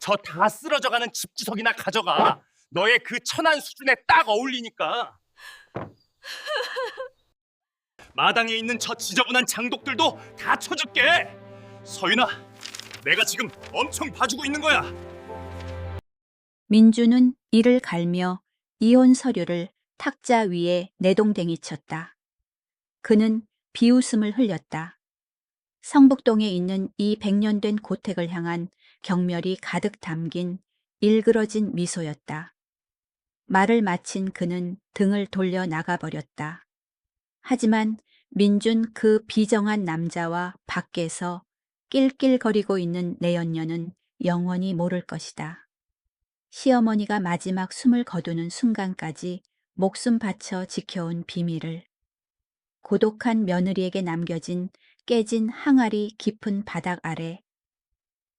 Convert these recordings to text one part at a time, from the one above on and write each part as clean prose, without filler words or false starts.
저 다 쓰러져가는 집주석이나 가져가. 너의 그 천안 수준에 딱 어울리니까. 마당에 있는 저 지저분한 장독들도 다 쳐줄게. 서윤아, 내가 지금 엄청 봐주고 있는 거야. 민주는 이를 갈며 이혼 서류를 탁자 위에 내동댕이 쳤다. 그는 비웃음을 흘렸다. 성북동에 있는 이 100년 된 고택을 향한 경멸이 가득 담긴 일그러진 미소였다. 말을 마친 그는 등을 돌려 나가버렸다. 하지만 민준 그 비정한 남자와 밖에서 낄낄거리고 있는 내연녀는 영원히 모를 것이다. 시어머니가 마지막 숨을 거두는 순간까지 목숨 바쳐 지켜온 비밀을, 고독한 며느리에게 남겨진 깨진 항아리 깊은 바닥 아래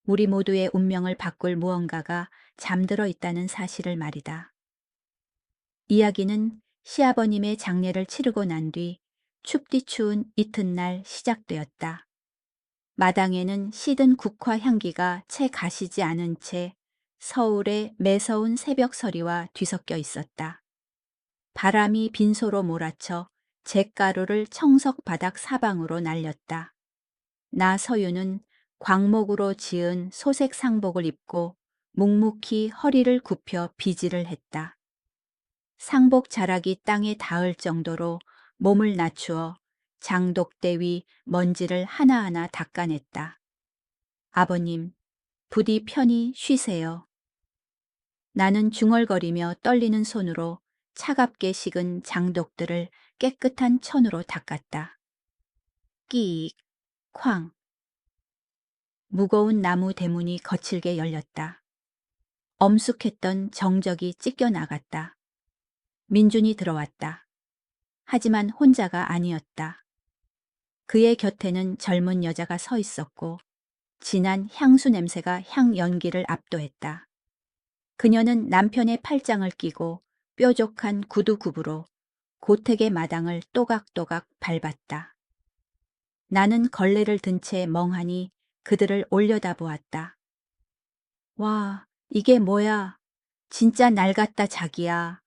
우리 모두의 운명을 바꿀 무언가가 잠들어 있다는 사실을 말이다. 이야기는 시아버님의 장례를 치르고 난 뒤 춥디 추운 이튿날 시작되었다. 마당에는 시든 국화 향기가 채 가시지 않은 채 서울의 매서운 새벽서리와 뒤섞여 있었다. 바람이 빈소로 몰아쳐 잿가루를 청석 바닥 사방으로 날렸다. 나 서유는 광목으로 지은 소색 상복을 입고 묵묵히 허리를 굽혀 비지를 했다. 상복 자락이 땅에 닿을 정도로 몸을 낮추어 장독대 위 먼지를 하나하나 닦아냈다. 아버님, 부디 편히 쉬세요. 나는 중얼거리며 떨리는 손으로 차갑게 식은 장독들을 깨끗한 천으로 닦았다. 끼익, 쾅. 무거운 나무 대문이 거칠게 열렸다. 엄숙했던 정적이 찢겨 나갔다. 민준이 들어왔다. 하지만 혼자가 아니었다. 그의 곁에는 젊은 여자가 서 있었고 진한 향수 냄새가 향 연기를 압도했다. 그녀는 남편의 팔짱을 끼고 뾰족한 구두굽으로 고택의 마당을 또각또각 밟았다. 나는 걸레를 든 채 멍하니 그들을 올려다보았다. 와, 이게 뭐야? 진짜 낡았다 자기야.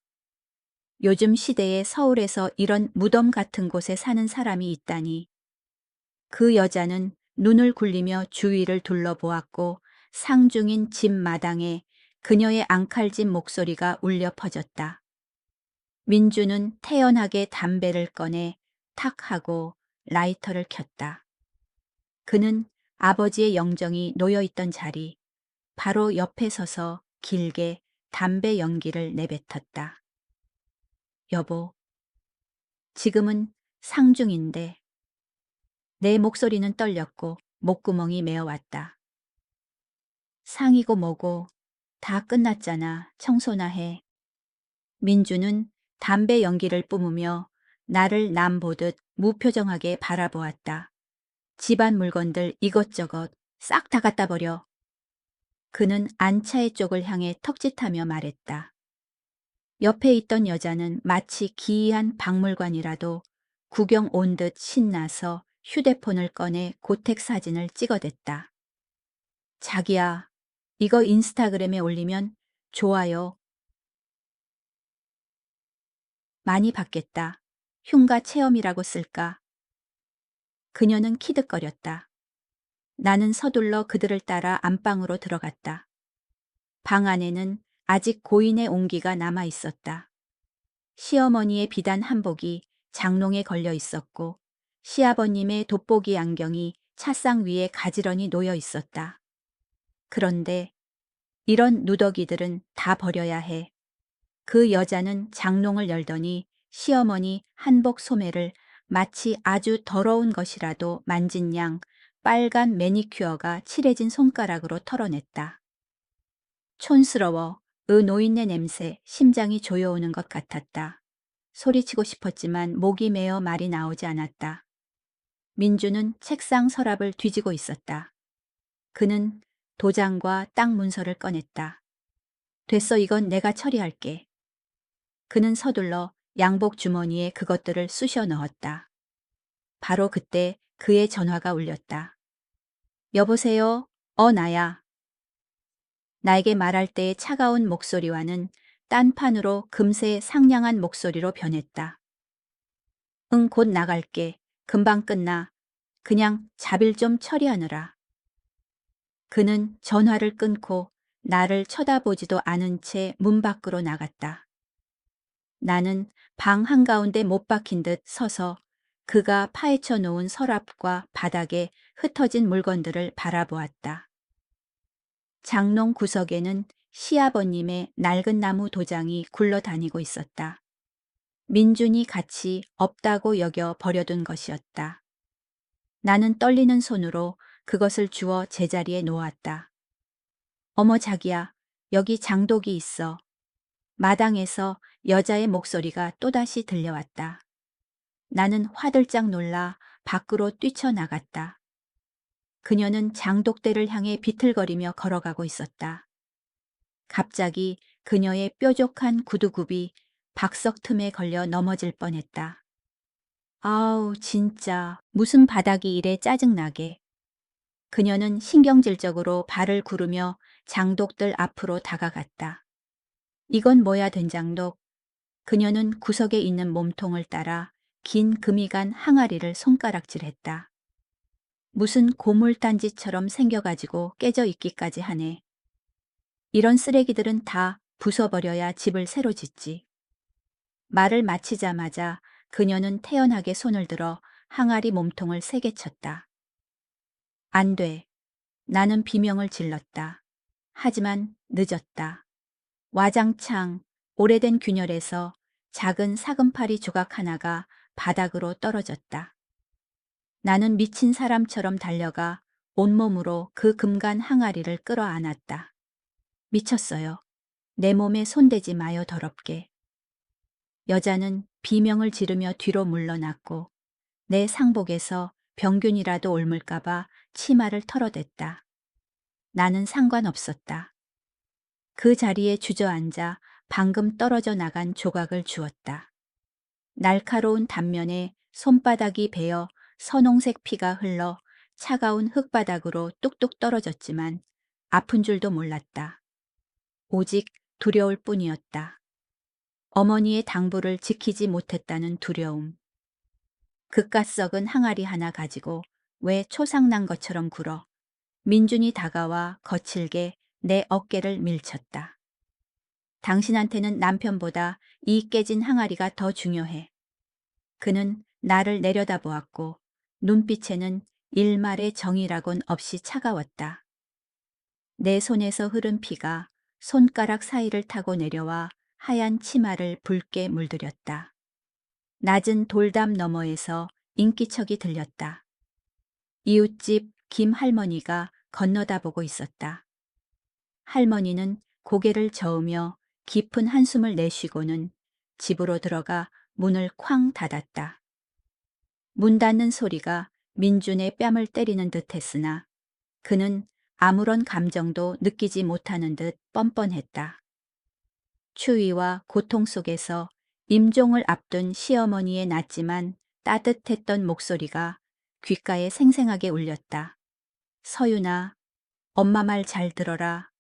요즘 시대에 서울에서 이런 무덤 같은 곳에 사는 사람이 있다니. 그 여자는 눈을 굴리며 주위를 둘러보았고 상중인 집 마당에 그녀의 앙칼진 목소리가 울려 퍼졌다. 민주는 태연하게 담배를 꺼내 탁 하고 라이터를 켰다. 그는 아버지의 영정이 놓여있던 자리, 바로 옆에 서서 길게 담배 연기를 내뱉었다. 여보, 지금은 상중인데. 내 목소리는 떨렸고 목구멍이 메어왔다. 상이고 뭐고 다 끝났잖아. 청소나 해. 민주는 담배 연기를 뿜으며 나를 남보듯 무표정하게 바라보았다. 집안 물건들 이것저것 싹 다 갖다 버려. 그는 안차의 쪽을 향해 턱짓하며 말했다. 옆에 있던 여자는 마치 기이한 박물관이라도 구경 온 듯 신나서 휴대폰을 꺼내 고택 사진을 찍어댔다. 자기야, 이거 인스타그램에 올리면 좋아요 많이 받겠다. 흉가 체험이라고 쓸까? 그녀는 키득거렸다. 나는 서둘러 그들을 따라 안방으로 들어갔다. 방 안에는 아직 고인의 온기가 남아 있었다. 시어머니의 비단 한복이 장롱에 걸려 있었고 시아버님의 돋보기 안경이 차상 위에 가지런히 놓여 있었다. 그런데 이런 누더기들은 다 버려야 해. 그 여자는 장롱을 열더니 시어머니 한복 소매를 마치 아주 더러운 것이라도 만진 양 빨간 매니큐어가 칠해진 손가락으로 털어냈다. 촌스러워 노인네 냄새 심장이 조여오는 것 같았다. 소리치고 싶었지만 목이 메어 말이 나오지 않았다. 민주는 책상 서랍을 뒤지고 있었다. 그는 도장과 땅 문서를 꺼냈다. 됐어, 이건 내가 처리할게. 그는 서둘러 양복 주머니에 그것들을 쑤셔 넣었다. 바로 그때 그의 전화가 울렸다. 여보세요? 나야. 나에게 말할 때의 차가운 목소리와는 딴판으로 금세 상냥한 목소리로 변했다. 응, 곧 나갈게. 금방 끝나. 그냥 자빌 좀 처리하느라. 그는 전화를 끊고 나를 쳐다보지도 않은 채 문 밖으로 나갔다. 나는 방 한가운데 못 박힌 듯 서서 그가 파헤쳐 놓은 서랍과 바닥에 흩어진 물건들을 바라보았다. 장롱 구석에는 시아버님의 낡은 나무 도장이 굴러다니고 있었다. 민준이 같이 없다고 여겨 버려둔 것이었다. 나는 떨리는 손으로 그것을 주워 제자리에 놓았다. 어머 자기야, 여기 장독이 있어. 마당에서 여자의 목소리가 또다시 들려왔다. 나는 화들짝 놀라 밖으로 뛰쳐나갔다. 그녀는 장독대를 향해 비틀거리며 걸어가고 있었다. 갑자기 그녀의 뾰족한 구두굽이 박석 틈에 걸려 넘어질 뻔했다. 아우, 진짜 무슨 바닥이 이래 짜증나게. 그녀는 신경질적으로 발을 구르며 장독들 앞으로 다가갔다. 이건 뭐야, 된장독. 그녀는 구석에 있는 몸통을 따라 긴 금이 간 항아리를 손가락질했다. 무슨 고물단지처럼 생겨가지고 깨져 있기까지 하네. 이런 쓰레기들은 다 부숴버려야 집을 새로 짓지. 말을 마치자마자 그녀는 태연하게 손을 들어 항아리 몸통을 세게 쳤다. 안 돼. 나는 비명을 질렀다. 하지만 늦었다. 와장창 오래된 균열에서 작은 사금파리 조각 하나가 바닥으로 떨어졌다. 나는 미친 사람처럼 달려가 온몸으로 그 금간 항아리를 끌어안았다. 미쳤어요. 내 몸에 손대지 마요, 더럽게. 여자는 비명을 지르며 뒤로 물러났고 내 상복에서 병균이라도 옮을까봐 치마를 털어댔다. 나는 상관없었다. 그 자리에 주저앉아 방금 떨어져 나간 조각을 주었다. 날카로운 단면에 손바닥이 베어 선홍색 피가 흘러 차가운 흙바닥으로 뚝뚝 떨어졌지만 아픈 줄도 몰랐다. 오직 두려울 뿐이었다. 어머니의 당부를 지키지 못했다는 두려움. 그깟 썩은 항아리 하나 가지고 왜 초상난 것처럼 굴어. 민준이 다가와 거칠게 내 어깨를 밀쳤다. 당신한테는 남편보다 이 깨진 항아리가 더 중요해. 그는 나를 내려다보았고 눈빛에는 일말의 정이라곤 없이 차가웠다. 내 손에서 흐른 피가 손가락 사이를 타고 내려와 하얀 치마를 붉게 물들였다. 낮은 돌담 너머에서 인기척이 들렸다. 이웃집 김 할머니가 건너다 보고 있었다. 할머니는 고개를 저으며 깊은 한숨을 내쉬고는 집으로 들어가 문을 쾅 닫았다. 문 닫는 소리가 민준의 뺨을 때리는 듯 했으나 그는 아무런 감정도 느끼지 못하는 듯 뻔뻔했다. 추위와 고통 속에서 임종을 앞둔 시어머니의 낮지만 따뜻했던 목소리가 귓가에 생생하게 울렸다. 서윤아, 엄마 말 잘 들어라.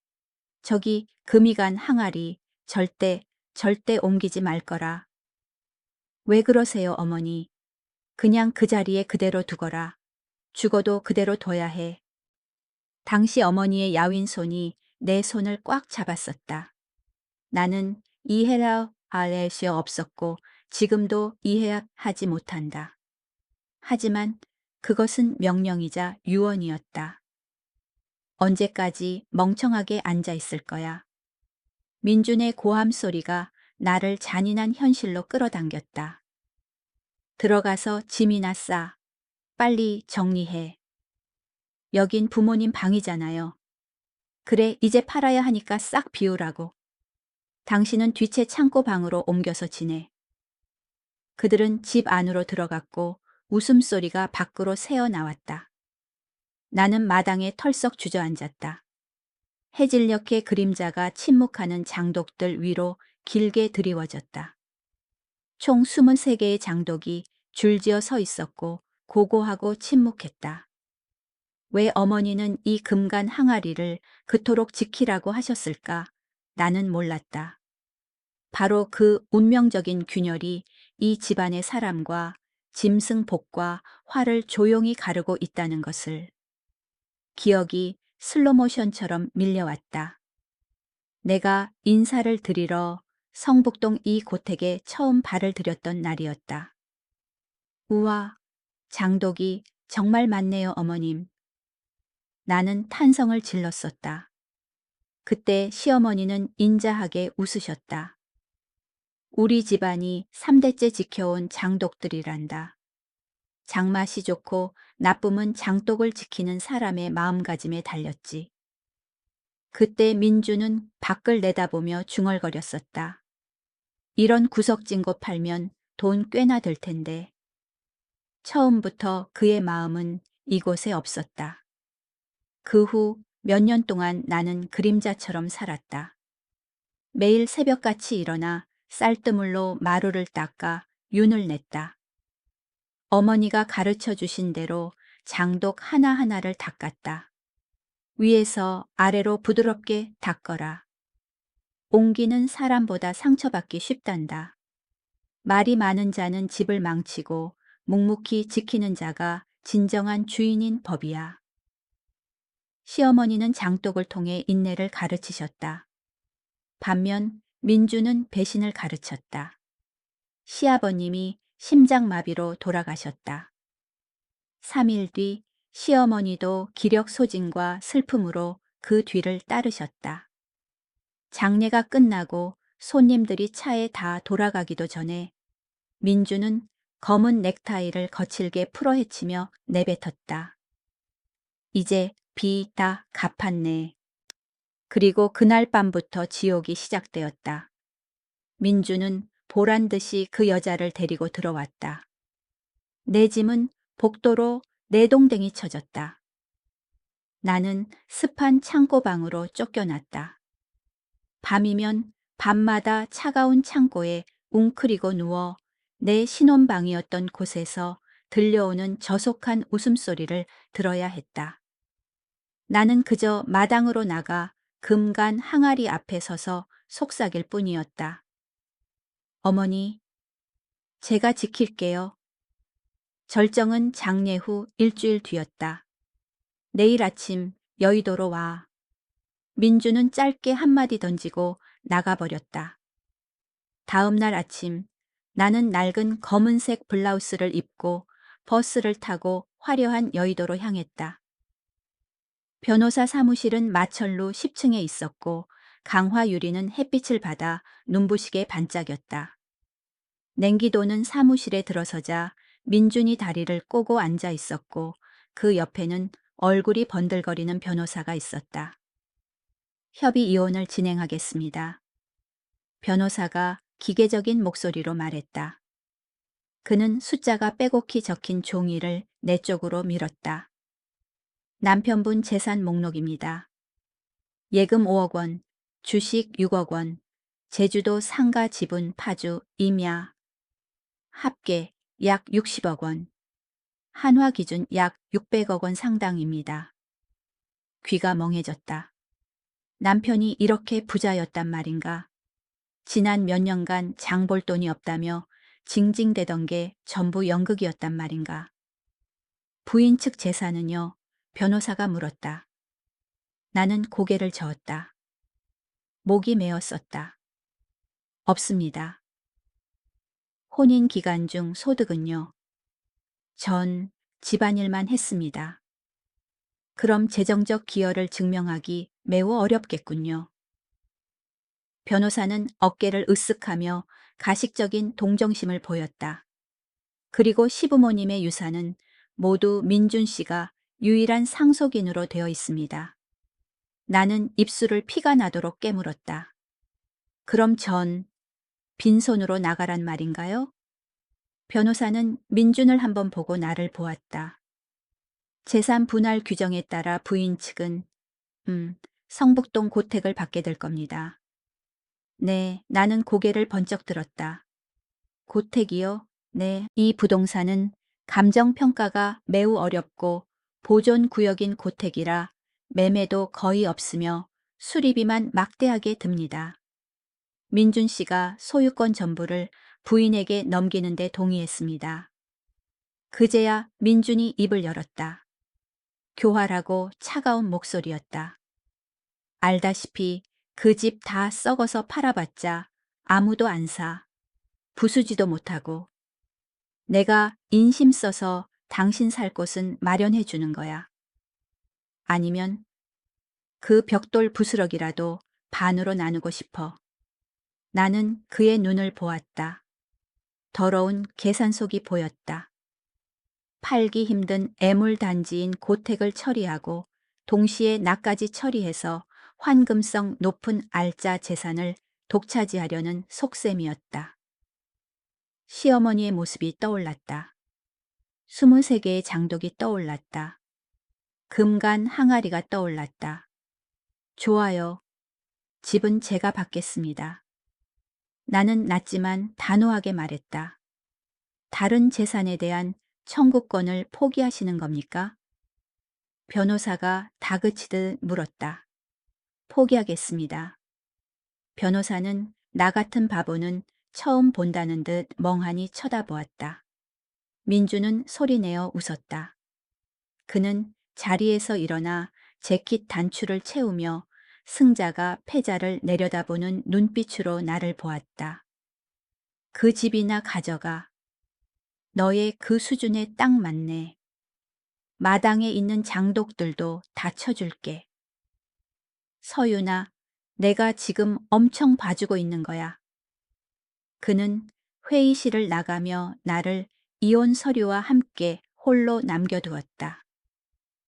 저기 금이 간 항아리 절대 옮기지 말 거라. 왜 그러세요, 어머니? 그냥 그 자리에 그대로 두거라. 죽어도 그대로 둬야 해. 당시 어머니의 야윈 손이 내 손을 꽉 잡았었다. 나는 이해할 수 없었고 지금도 이해하지 못한다. 하지만 그것은 명령이자 유언이었다. 언제까지 멍청하게 앉아 있을 거야. 민준의 고함 소리가 나를 잔인한 현실로 끌어당겼다. 들어가서 짐이나 싸. 빨리 정리해. 여긴 부모님 방이잖아요. 그래, 이제 팔아야 하니까 싹 비우라고. 당신은 뒤채 창고 방으로 옮겨서 지내. 그들은 집 안으로 들어갔고 웃음소리가 밖으로 새어 나왔다. 나는 마당에 털썩 주저앉았다. 해질녘의 그림자가 침묵하는 장독들 위로 길게 드리워졌다. 총 23개의 장독이 줄지어 서 있었고 고고하고 침묵했다. 왜 어머니는 이 금간 항아리를 그토록 지키라고 하셨을까? 나는 몰랐다. 바로 그 운명적인 균열이 이 집안의 사람과 짐승 복과 화를 조용히 가르고 있다는 것을. 기억이 슬로모션처럼 밀려왔다. 내가 인사를 드리러 성북동 이 고택에 처음 발을 들였던 날이었다. 우와, 장독이 정말 많네요, 어머님. 나는 탄성을 질렀었다. 그때 시어머니는 인자하게 웃으셨다. 우리 집안이 3대째 지켜온 장독들이란다. 장맛이 좋고 나쁨은 장독을 지키는 사람의 마음가짐에 달렸지. 그때 민주는 밖을 내다보며 중얼거렸었다. 이런 구석진 곳 팔면 돈 꽤나 될 텐데. 처음부터 그의 마음은 이곳에 없었다. 그 후 몇 년 동안 나는 그림자처럼 살았다. 매일 새벽같이 일어나 쌀뜨물로 마루를 닦아 윤을 냈다. 어머니가 가르쳐 주신 대로 장독 하나하나를 닦았다. 위에서 아래로 부드럽게 닦거라. 옹기는 사람보다 상처받기 쉽단다. 말이 많은 자는 집을 망치고 묵묵히 지키는 자가 진정한 주인인 법이야. 시어머니는 장독을 통해 인내를 가르치셨다. 반면 민주는 배신을 가르쳤다. 시아버님이 심장마비로 돌아가셨다. 3일 뒤 시어머니도 기력 소진과 슬픔으로 그 뒤를 따르셨다. 장례가 끝나고 손님들이 차에 다 돌아가기도 전에 민주는 검은 넥타이를 거칠게 풀어헤치며 내뱉었다. 이제 비 다 갚았네. 그리고 그날 밤부터 지옥이 시작되었다. 민주는 보란 듯이 그 여자를 데리고 들어왔다. 내 짐은 복도로 내동댕이 쳐졌다. 나는 습한 창고방으로 쫓겨났다. 밤이면 밤마다 차가운 창고에 웅크리고 누워 내 신혼방이었던 곳에서 들려오는 저속한 웃음소리를 들어야 했다. 나는 그저 마당으로 나가 금간 항아리 앞에 서서 속삭일 뿐이었다. 어머니, 제가 지킬게요. 절정은 장례 후 일주일 뒤였다. 내일 아침 여의도로 와. 민주는 짧게 한마디 던지고 나가버렸다. 다음 날 아침 나는 낡은 검은색 블라우스를 입고 버스를 타고 화려한 여의도로 향했다. 변호사 사무실은 마철로 10층에 있었고 강화 유리는 햇빛을 받아 눈부시게 반짝였다. 냉기도는 사무실에 들어서자 민준이 다리를 꼬고 앉아 있었고 그 옆에는 얼굴이 번들거리는 변호사가 있었다. 협의 이혼을 진행하겠습니다. 변호사가 기계적인 목소리로 말했다. 그는 숫자가 빼곡히 적힌 종이를 내 쪽으로 밀었다. 남편분 재산 목록입니다. 예금 5억 원, 주식 6억 원, 제주도 상가 지분 파주 임야, 합계 약 60억 원, 한화 기준 약 600억 원 상당입니다. 귀가 멍해졌다. 남편이 이렇게 부자였단 말인가? 지난 몇 년간 장볼 돈이 없다며 징징대던 게 전부 연극이었단 말인가? 부인 측 재산은요? 변호사가 물었다. 나는 고개를 저었다. 목이 메었었다. 없습니다. 혼인 기간 중 소득은요? 전 집안일만 했습니다. 그럼 재정적 기여를 증명하기 매우 어렵겠군요. 변호사는 어깨를 으쓱하며 가식적인 동정심을 보였다. 그리고 시부모님의 유산은 모두 민준 씨가 유일한 상속인으로 되어 있습니다. 나는 입술을 피가 나도록 깨물었다. 그럼 전 빈손으로 나가란 말인가요? 변호사는 민준을 한번 보고 나를 보았다. 재산 분할 규정에 따라 부인 측은 성북동 고택을 받게 될 겁니다. 네, 나는 고개를 번쩍 들었다. 고택이요? 네, 이 부동산은 감정평가가 매우 어렵고 보존구역인 고택이라 매매도 거의 없으며 수리비만 막대하게 듭니다. 민준 씨가 소유권 전부를 부인에게 넘기는 데 동의했습니다. 그제야 민준이 입을 열었다. 교활하고 차가운 목소리였다. 알다시피 그 집 다 썩어서 팔아봤자 아무도 안 사. 부수지도 못하고. 내가 인심 써서 당신 살 곳은 마련해 주는 거야. 아니면 그 벽돌 부스러기라도 반으로 나누고 싶어. 나는 그의 눈을 보았다. 더러운 계산속이 보였다. 팔기 힘든 애물단지인 고택을 처리하고 동시에 나까지 처리해서 환금성 높은 알짜 재산을 독차지하려는 속셈이었다. 시어머니의 모습이 떠올랐다. 23개의 장독이 떠올랐다. 금간 항아리가 떠올랐다. 좋아요. 집은 제가 받겠습니다. 나는 낮지만 단호하게 말했다. 다른 재산에 대한 청구권을 포기하시는 겁니까? 변호사가 다그치듯 물었다. 포기하겠습니다. 변호사는 나 같은 바보는 처음 본다는 듯 멍하니 쳐다보았다. 민주는 소리내어 웃었다. 그는 자리에서 일어나 재킷 단추를 채우며 승자가 패자를 내려다보는 눈빛으로 나를 보았다. 그 집이나 가져가. 너의 그 수준에 딱 맞네. 마당에 있는 장독들도 다 쳐줄게. 서윤아, 내가 지금 엄청 봐주고 있는 거야. 그는 회의실을 나가며 나를 이혼 서류와 함께 홀로 남겨두었다.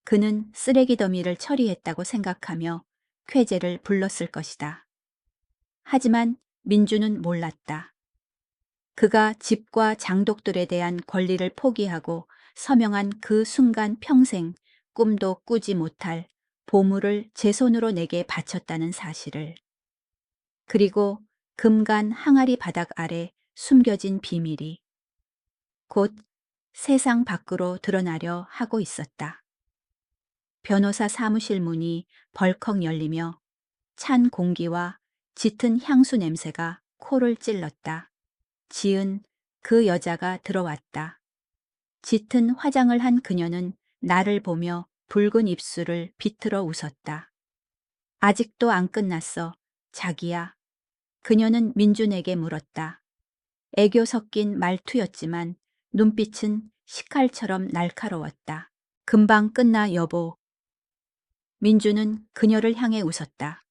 그는 쓰레기 더미를 처리했다고 생각하며 쾌재를 불렀을 것이다. 하지만 민주는 몰랐다. 그가 집과 장독들에 대한 권리를 포기하고 서명한 그 순간 평생 꿈도 꾸지 못할 보물을 제 손으로 내게 바쳤다는 사실을. 그리고 금간 항아리 바닥 아래 숨겨진 비밀이 곧 세상 밖으로 드러나려 하고 있었다. 변호사 사무실 문이 벌컥 열리며 찬 공기와 짙은 향수 냄새가 코를 찔렀다. 지은 그 여자가 들어왔다. 짙은 화장을 한 그녀는 나를 보며 붉은 입술을 비틀어 웃었다. 아직도 안 끝났어, 자기야. 그녀는 민준에게 물었다. 애교 섞인 말투였지만 눈빛은 식칼처럼 날카로웠다. 금방 끝나, 여보. 민주는 그녀를 향해 웃었다.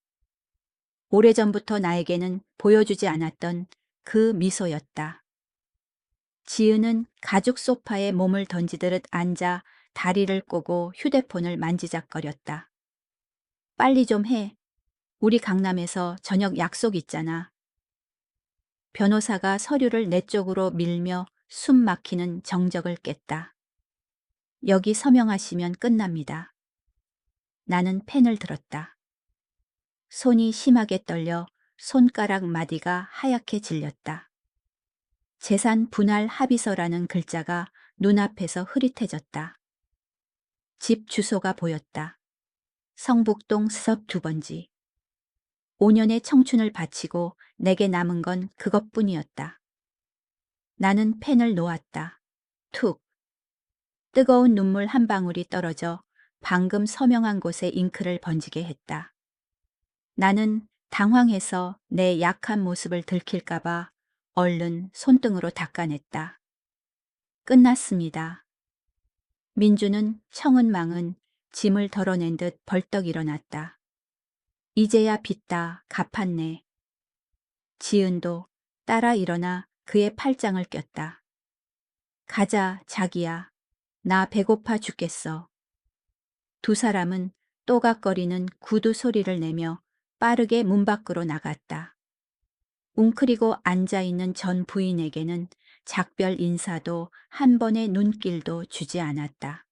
오래전부터 나에게는 보여주지 않았던 그 미소였다. 지은은 가죽 소파에 몸을 던지듯 앉아 다리를 꼬고 휴대폰을 만지작거렸다. 빨리 좀 해. 우리 강남에서 저녁 약속 있잖아. 변호사가 서류를 내 쪽으로 밀며 숨 막히는 정적을 깼다. 여기 서명하시면 끝납니다. 나는 펜을 들었다. 손이 심하게 떨려 손가락 마디가 하얗게 질렸다. 재산 분할 합의서라는 글자가 눈앞에서 흐릿해졌다. 집 주소가 보였다. 성북동 섭 2번지. 5년의 청춘을 바치고 내게 남은 건 그것뿐이었다. 나는 펜을 놓았다. 툭. 뜨거운 눈물 한 방울이 떨어져 방금 서명한 곳에 잉크를 번지게 했다. 나는 당황해서 내 약한 모습을 들킬까봐 얼른 손등으로 닦아냈다. 끝났습니다. 민주는 청은망은 짐을 덜어낸 듯 벌떡 일어났다. 이제야 빚다 갚았네. 지은도 따라 일어나 그의 팔짱을 꼈다. 가자, 자기야. 나 배고파 죽겠어. 두 사람은 또각거리는 구두 소리를 내며 빠르게 문 밖으로 나갔다. 웅크리고 앉아있는 전 부인에게는 작별 인사도 한 번의 눈길도 주지 않았다.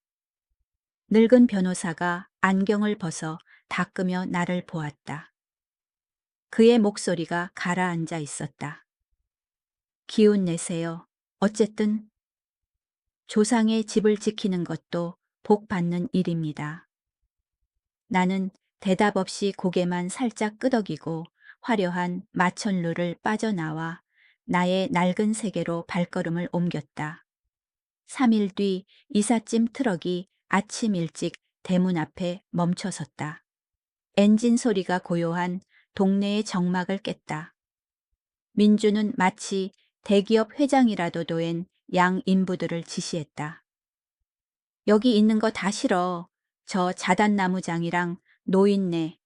늙은 변호사가 안경을 벗어 닦으며 나를 보았다. 그의 목소리가 가라앉아 있었다. 기운 내세요. 어쨌든 조상의 집을 지키는 것도 복 받는 일입니다. 나는 대답 없이 고개만 살짝 끄덕이고 화려한 마천루를 빠져나와 나의 낡은 세계로 발걸음을 옮겼다. 3일 뒤 이삿짐 트럭이 아침 일찍 대문 앞에 멈춰섰다. 엔진 소리가 고요한 동네의 정막을 깼다. 민주는 마치 대기업 회장이라도 도엔 양 인부들을 지시했다. 여기 있는 거 다 싫어. 저 자단나무장이랑 노인네.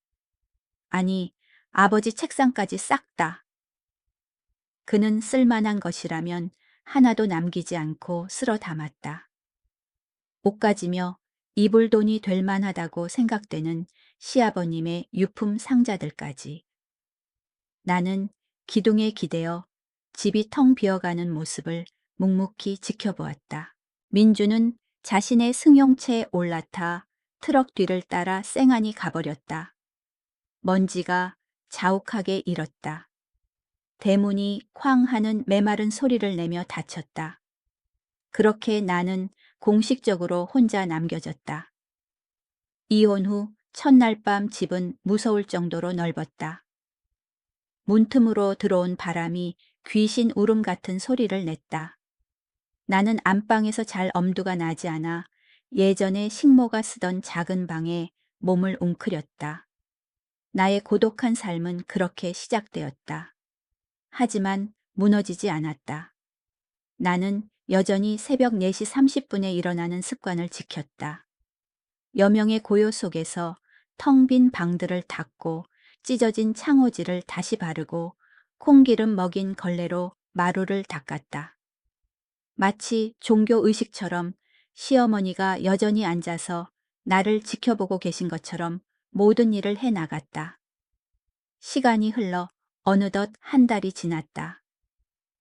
아니, 아버지 책상까지 싹 다. 그는 쓸만한 것이라면 하나도 남기지 않고 쓸어 담았다. 옷가지며 입을 돈이 될 만하다고 생각되는 시아버님의 유품 상자들까지. 나는 기둥에 기대어 집이 텅 비어가는 모습을 묵묵히 지켜보았다. 민주는 자신의 승용차에 올라타 트럭 뒤를 따라 쌩안이 가버렸다. 먼지가 자욱하게 일었다. 대문이 쾅 하는 메마른 소리를 내며 닫혔다. 그렇게 나는 공식적으로 혼자 남겨졌다. 이혼 후 첫날 밤 집은 무서울 정도로 넓었다. 문틈으로 들어온 바람이 귀신 울음 같은 소리를 냈다. 나는 안방에서 잘 엄두가 나지 않아 예전에 식모가 쓰던 작은 방에 몸을 웅크렸다. 나의 고독한 삶은 그렇게 시작되었다. 하지만 무너지지 않았다. 나는 여전히 새벽 4시 30분에 일어나는 습관을 지켰다. 여명의 고요 속에서 텅 빈 방들을 닫고 찢어진 창호지를 다시 바르고 콩기름 먹인 걸레로 마루를 닦았다. 마치 종교 의식처럼 시어머니가 여전히 앉아서 나를 지켜보고 계신 것처럼 모든 일을 해 나갔다. 시간이 흘러 어느덧 한 달이 지났다.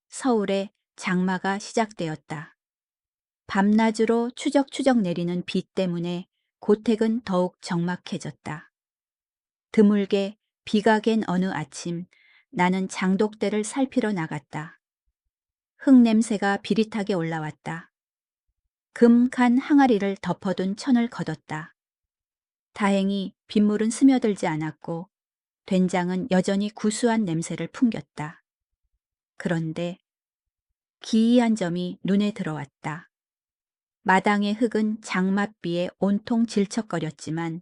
서울에 장마가 시작되었다. 밤낮으로 추적추적 내리는 비 때문에 고택은 더욱 적막해졌다. 드물게 비가 갠 어느 아침 나는 장독대를 살피러 나갔다. 흙냄새가 비릿하게 올라왔다. 금간 항아리를 덮어둔 천을 걷었다. 다행히 빗물은 스며들지 않았고 된장은 여전히 구수한 냄새를 풍겼다. 그런데 기이한 점이 눈에 들어왔다. 마당의 흙은 장맛비에 온통 질척거렸지만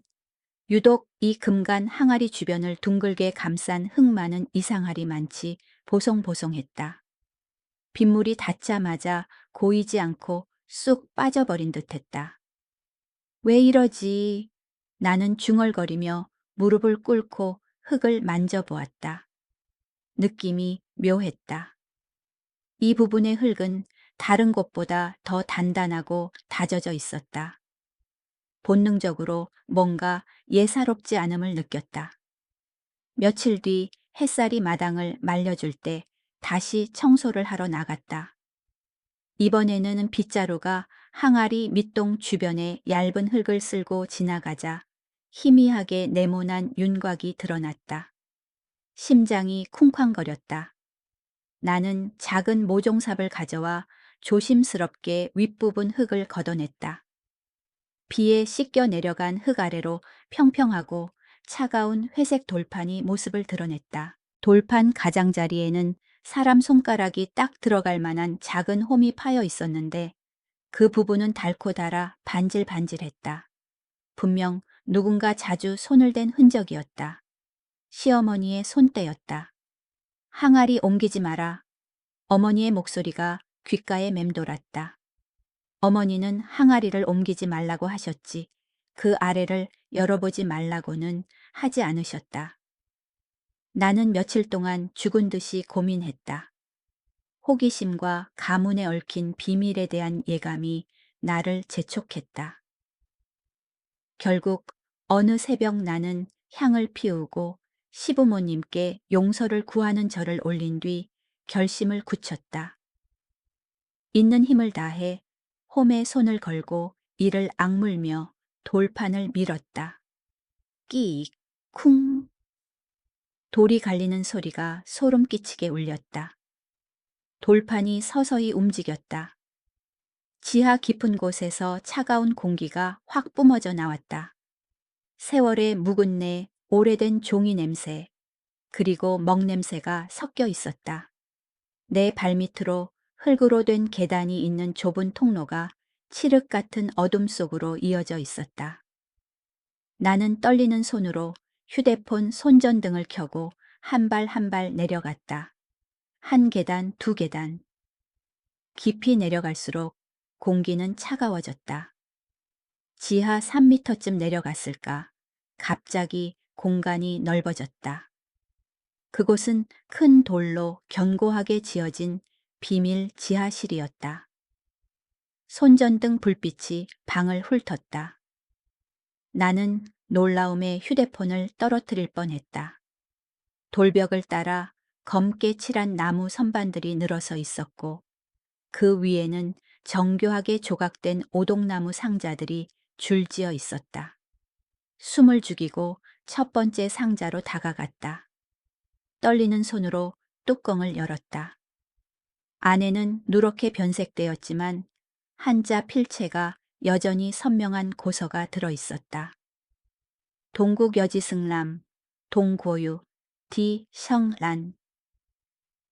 유독 이 금간 항아리 주변을 둥글게 감싼 흙 많은 이상하리 많지 보송보송했다. 빗물이 닿자마자 고이지 않고 쑥 빠져버린 듯했다. 왜 이러지? 나는 중얼거리며 무릎을 꿇고 흙을 만져보았다. 느낌이 묘했다. 이 부분의 흙은 다른 곳보다 더 단단하고 다져져 있었다. 본능적으로 뭔가 예사롭지 않음을 느꼈다. 며칠 뒤 햇살이 마당을 말려줄 때 다시 청소를 하러 나갔다. 이번에는 빗자루가 항아리 밑동 주변에 얇은 흙을 쓸고 지나가자 희미하게 네모난 윤곽이 드러났다. 심장이 쿵쾅거렸다. 나는 작은 모종삽을 가져와 조심스럽게 윗부분 흙을 걷어냈다. 비에 씻겨 내려간 흙 아래로 평평하고 차가운 회색 돌판이 모습을 드러냈다. 돌판 가장자리에는 사람 손가락이 딱 들어갈 만한 작은 홈이 파여 있었는데 그 부분은 닳고 닳아 반질반질했다. 분명 누군가 자주 손을 댄 흔적이었다. 시어머니의 손때였다. 항아리 옮기지 마라. 어머니의 목소리가 귓가에 맴돌았다. 어머니는 항아리를 옮기지 말라고 하셨지 그 아래를 열어보지 말라고는 하지 않으셨다. 나는 며칠 동안 죽은 듯이 고민했다. 호기심과 가문에 얽힌 비밀에 대한 예감이 나를 재촉했다. 결국 어느 새벽 나는 향을 피우고 시부모님께 용서를 구하는 절을 올린 뒤 결심을 굳혔다. 있는 힘을 다해 홈에 손을 걸고 이를 악물며 돌판을 밀었다. 끼익, 쿵. 돌이 갈리는 소리가 소름 끼치게 울렸다. 돌판이 서서히 움직였다. 지하 깊은 곳에서 차가운 공기가 확 뿜어져 나왔다. 세월의 묵은내, 오래된 종이 냄새, 그리고 먹 냄새가 섞여 있었다. 내 발밑으로 흙으로 된 계단이 있는 좁은 통로가 칠흑 같은 어둠 속으로 이어져 있었다. 나는 떨리는 손으로 휴대폰 손전등을 켜고 한 발 한 발 내려갔다. 한 계단, 두 계단. 깊이 내려갈수록 공기는 차가워졌다. 지하 3미터쯤 내려갔을까? 갑자기 공간이 넓어졌다. 그곳은 큰 돌로 견고하게 지어진 비밀 지하실이었다. 손전등 불빛이 방을 훑었다. 나는 놀라움에 휴대폰을 떨어뜨릴 뻔했다. 돌벽을 따라 검게 칠한 나무 선반들이 늘어서 있었고 그 위에는 정교하게 조각된 오동나무 상자들이 줄지어 있었다. 숨을 죽이고 첫 번째 상자로 다가갔다. 떨리는 손으로 뚜껑을 열었다. 안에는 누렇게 변색되었지만 한자 필체가 여전히 선명한 고서가 들어 있었다. 동국여지승람, 동고유, 디성란.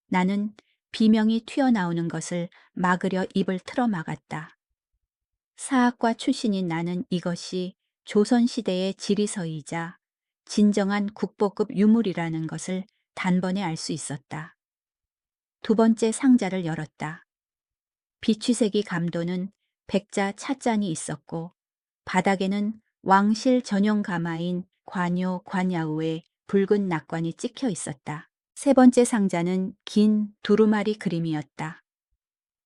나는 비명이 튀어나오는 것을 막으려 입을 틀어 막았다. 사학과 출신인 나는 이것이 조선시대의 지리서이자 진정한 국보급 유물이라는 것을 단번에 알 수 있었다. 두 번째 상자를 열었다. 비취색이 감도는 백자 찻잔이 있었고 바닥에는 왕실 전용 가마인 관요 관야우의 붉은 낙관이 찍혀 있었다. 세 번째 상자는 긴 두루마리 그림이었다.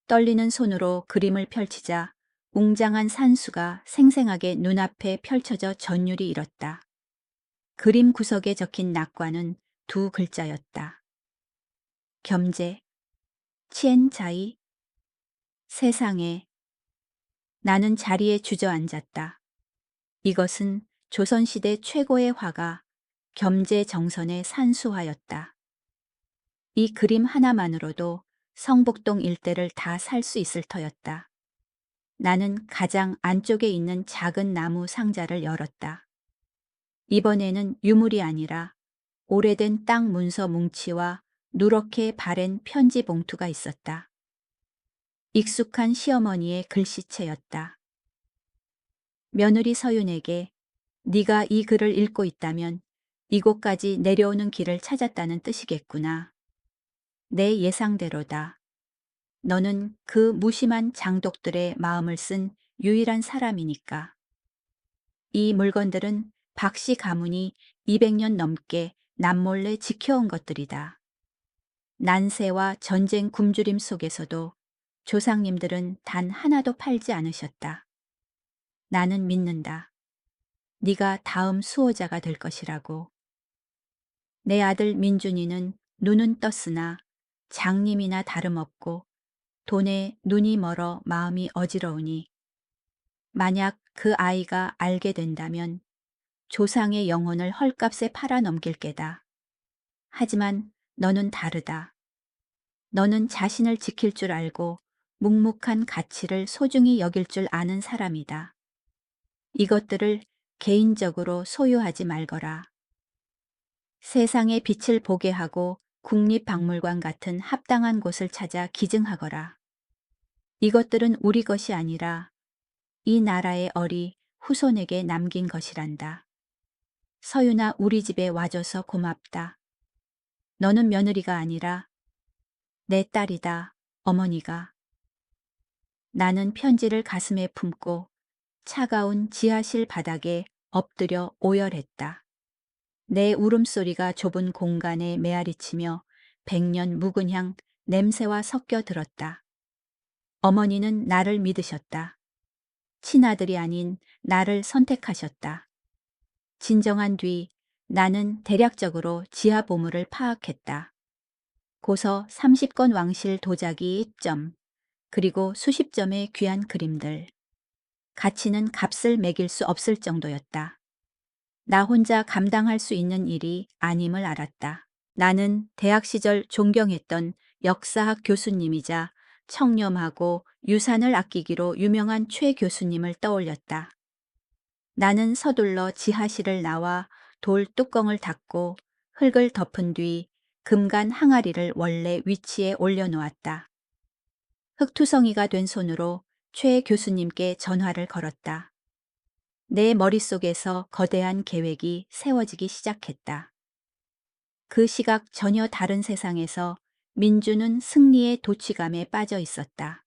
떨리는 손으로 그림을 펼치자 웅장한 산수가 생생하게 눈앞에 펼쳐져 전율이 일었다. 그림 구석에 적힌 낙관은 두 글자였다. 겸재, 치엔자이. 세상에. 나는 자리에 주저앉았다. 이것은 조선시대 최고의 화가 겸재 정선의 산수화였다. 이 그림 하나만으로도 성북동 일대를 다 살 수 있을 터였다. 나는 가장 안쪽에 있는 작은 나무 상자를 열었다. 이번에는 유물이 아니라 오래된 땅 문서 뭉치와 누렇게 바랜 편지 봉투가 있었다. 익숙한 시어머니의 글씨체였다. 며느리 서윤에게 네가 이 글을 읽고 있다면 이곳까지 내려오는 길을 찾았다는 뜻이겠구나. 내 예상대로다. 너는 그 무심한 장독들의 마음을 쓴 유일한 사람이니까. 이 물건들은 박씨 가문이 200년 넘게 남몰래 지켜온 것들이다. 난세와 전쟁 굶주림 속에서도 조상님들은 단 하나도 팔지 않으셨다. 나는 믿는다. 네가 다음 수호자가 될 것이라고. 내 아들 민준이는 눈은 떴으나 장님이나 다름없고 돈에 눈이 멀어 마음이 어지러우니 만약 그 아이가 알게 된다면 조상의 영혼을 헐값에 팔아넘길 게다. 하지만 너는 다르다. 너는 자신을 지킬 줄 알고 묵묵한 가치를 소중히 여길 줄 아는 사람이다. 이것들을 개인적으로 소유하지 말거라. 세상의 빛을 보게 하고 국립박물관 같은 합당한 곳을 찾아 기증하거라. 이것들은 우리 것이 아니라 이 나라의 어리 후손에게 남긴 것이란다. 서윤아, 우리 집에 와줘서 고맙다. 너는 며느리가 아니라 내 딸이다, 어머니가. 나는 편지를 가슴에 품고 차가운 지하실 바닥에 엎드려 오열했다. 내 울음소리가 좁은 공간에 메아리치며 백년 묵은 향 냄새와 섞여 들었다. 어머니는 나를 믿으셨다. 친아들이 아닌 나를 선택하셨다. 진정한 뒤 나는 대략적으로 지하 보물을 파악했다. 고서 30건 왕실 도자기 입점, 그리고 수십 점의 귀한 그림들. 가치는 값을 매길 수 없을 정도였다. 나 혼자 감당할 수 있는 일이 아님을 알았다. 나는 대학 시절 존경했던 역사학 교수님이자 청렴하고 유산을 아끼기로 유명한 최 교수님을 떠올렸다. 나는 서둘러 지하실을 나와 돌 뚜껑을 닫고 흙을 덮은 뒤 금간 항아리를 원래 위치에 올려놓았다. 흙투성이가 된 손으로 최 교수님께 전화를 걸었다. 내 머릿속에서 거대한 계획이 세워지기 시작했다. 그 시각 전혀 다른 세상에서 민주는 승리의 도취감에 빠져 있었다.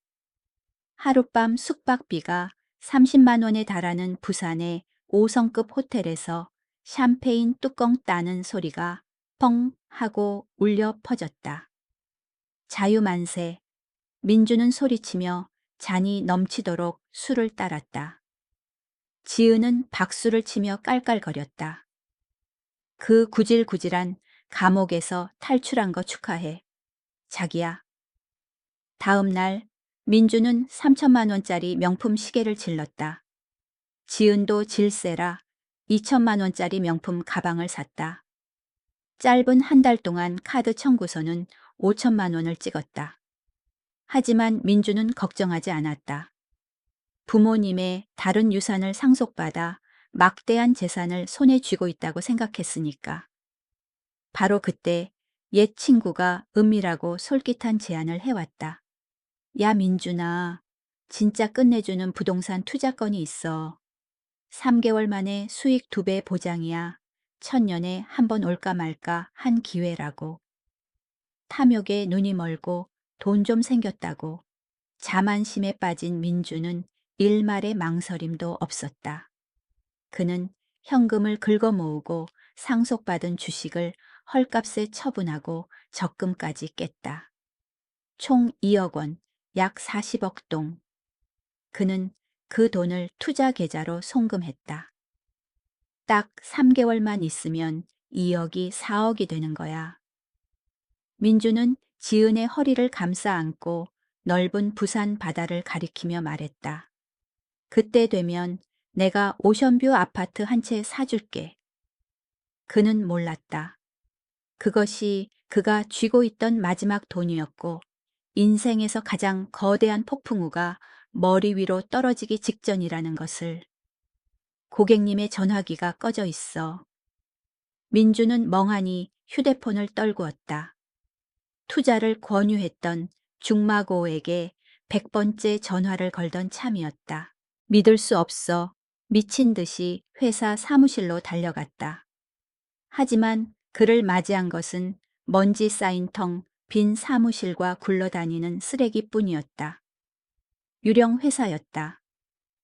하룻밤 숙박비가 30만 원에 달하는 부산의 5성급 호텔에서 샴페인 뚜껑 따는 소리가 펑 하고 울려 퍼졌다. 자유만세. 민주는 소리치며 잔이 넘치도록 술을 따랐다. 지은은 박수를 치며 깔깔거렸다. 그 구질구질한 감옥에서 탈출한 거 축하해. 자기야. 다음 날 민주는 3천만 원짜리 명품 시계를 질렀다. 지은도 질세라 2천만 원짜리 명품 가방을 샀다. 짧은 한 달 동안 카드 청구서는 5천만 원을 찍었다. 하지만 민주는 걱정하지 않았다. 부모님의 다른 유산을 상속받아 막대한 재산을 손에 쥐고 있다고 생각했으니까. 바로 그때 옛 친구가 은밀하고 솔깃한 제안을 해왔다. 야, 민준아, 진짜 끝내주는 부동산 투자건이 있어. 3개월 만에 수익 2배 보장이야. 천년에 한 번 올까 말까 한 기회라고. 탐욕에 눈이 멀고 돈 좀 생겼다고. 자만심에 빠진 민주는 일말의 망설임도 없었다. 그는 현금을 긁어 모으고 상속받은 주식을 헐값에 처분하고 적금까지 깼다. 총 2억 원, 약 40억 동. 그는 그 돈을 투자 계좌로 송금했다. 딱 3개월만 있으면 2억이 4억이 되는 거야. 민주는 지은의 허리를 감싸 안고 넓은 부산 바다를 가리키며 말했다. 그때 되면 내가 오션뷰 아파트 한 채 사줄게. 그는 몰랐다. 그것이 그가 쥐고 있던 마지막 돈이었고 인생에서 가장 거대한 폭풍우가 머리 위로 떨어지기 직전이라는 것을. 고객님의 전화기가 꺼져 있어. 민주는 멍하니 휴대폰을 떨구었다. 투자를 권유했던 중마고에게 100번째 전화를 걸던 참이었다. 믿을 수 없어 미친 듯이 회사 사무실로 달려갔다. 하지만 그를 맞이한 것은 먼지 쌓인 텅 빈 사무실과 굴러다니는 쓰레기뿐이었다. 유령 회사였다.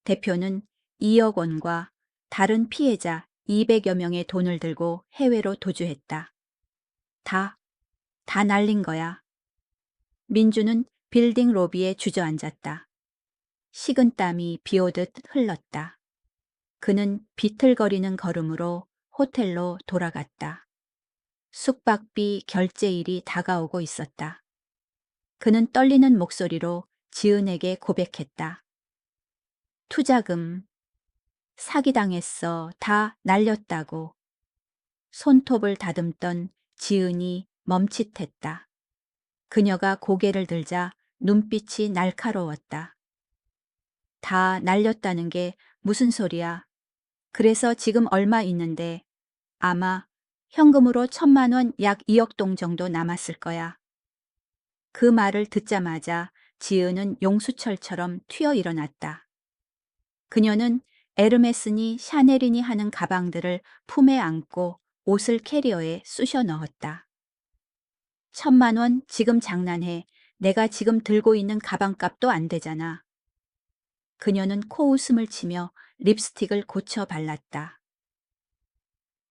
대표는 2억 원과 다른 피해자 200여 명의 돈을 들고 해외로 도주했다. 다 날린 거야. 민주는 빌딩 로비에 주저앉았다. 식은땀이 비오듯 흘렀다. 그는 비틀거리는 걸음으로 호텔로 돌아갔다. 숙박비 결제일이 다가오고 있었다. 그는 떨리는 목소리로 지은에게 고백했다. 투자금, 사기당했어. 다 날렸다고. 손톱을 다듬던 지은이 멈칫했다. 그녀가 고개를 들자 눈빛이 날카로웠다. 다 날렸다는 게 무슨 소리야? 그래서 지금 얼마 있는데 아마 현금으로 1,000만 원 약 2억 동 정도 남았을 거야. 그 말을 듣자마자 지은은 용수철처럼 튀어 일어났다. 그녀는 에르메스니 샤넬이니 하는 가방들을 품에 안고 옷을 캐리어에 쑤셔 넣었다. 1,000만 원 지금 장난해. 내가 지금 들고 있는 가방값도 안 되잖아. 그녀는 코웃음을 치며 립스틱을 고쳐 발랐다.